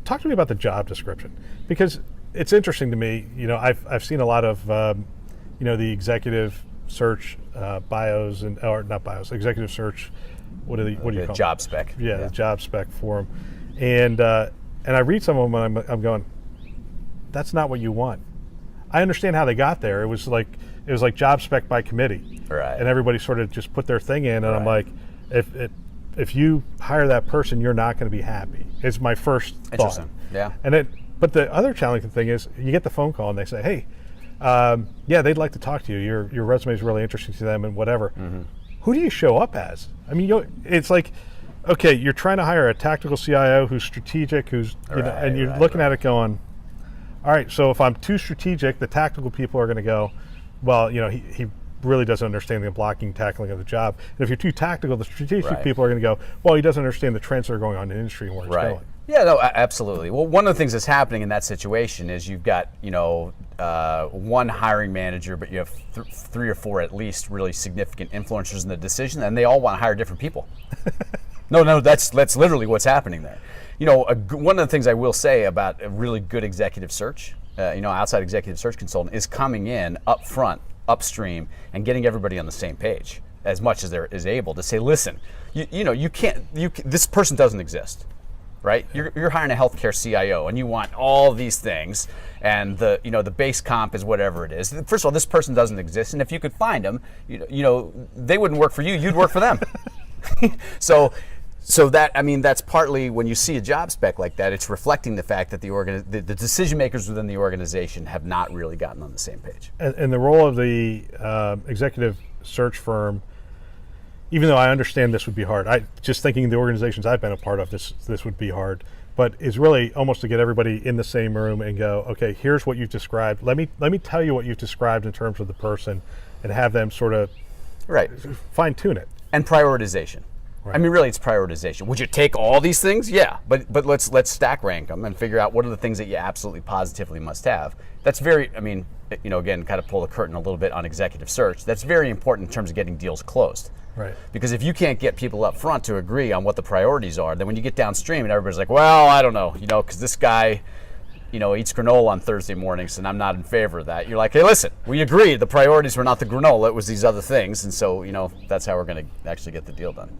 talk to me about the job description, because it's interesting to me. I've seen a lot of the executive search bios or not bios, executive search. What do you call it? Job spec. Yeah, the job spec for them, and I read some of them and I'm going, that's not what you want. I understand how they got there. It was like job spec by committee, right? And everybody sort of just put their thing in, and right. I'm like, if you hire that person, you're not going to be happy. It's my first thought. Interesting. Yeah. But the other challenging thing is, you get the phone call and they say, hey, yeah, they'd like to talk to you. Your resume is really interesting to them and whatever. Mm-hmm. Who do you show up as? I mean, it's like, okay, you're trying to hire a tactical CIO who's strategic, and you're looking at it going, all right, so if I'm too strategic, the tactical people are going to go, well, he really doesn't understand the blocking, tackling of the job. And if you're too tactical, the strategic people are going to go, well, he doesn't understand the trends that are going on in the industry and where it's going. Yeah, no, absolutely. Well, one of the things that's happening in that situation is you've got, one hiring manager, but you have 3 or 4 at least really significant influencers in the decision, and they all want to hire different people. No, that's literally what's happening there. One of the things I will say about a really good executive search, outside executive search consultant, is coming in up front, upstream, and getting everybody on the same page as much as there is able to say, listen, you can't, this person doesn't exist. Right, you're hiring a healthcare CIO, and you want all these things, and the base comp is whatever it is. First of all, this person doesn't exist, and if you could find them, they wouldn't work for you; you'd work for them. So that's partly when you see a job spec like that, it's reflecting the fact that the decision makers within the organization have not really gotten on the same page. And the role of the executive search firm. Even though I understand this would be hard, just thinking the organizations I've been a part of, this would be hard, but is really almost to get everybody in the same room and go, okay, here's what you've described. Let me tell you what you've described in terms of the person, and have them sort of fine tune it. And prioritization. Right. I mean, really, it's prioritization. Would you take all these things? Yeah, but let's stack rank them and figure out what are the things that you absolutely positively must have. That's very, again, kind of pull the curtain a little bit on executive search. That's very important in terms of getting deals closed. Right. Because if you can't get people up front to agree on what the priorities are, then when you get downstream and everybody's like, well, I don't know, because this guy, eats granola on Thursday mornings and I'm not in favor of that. You're like, hey, listen, we agreed the priorities were not the granola, it was these other things. And so, that's how we're going to actually get the deal done.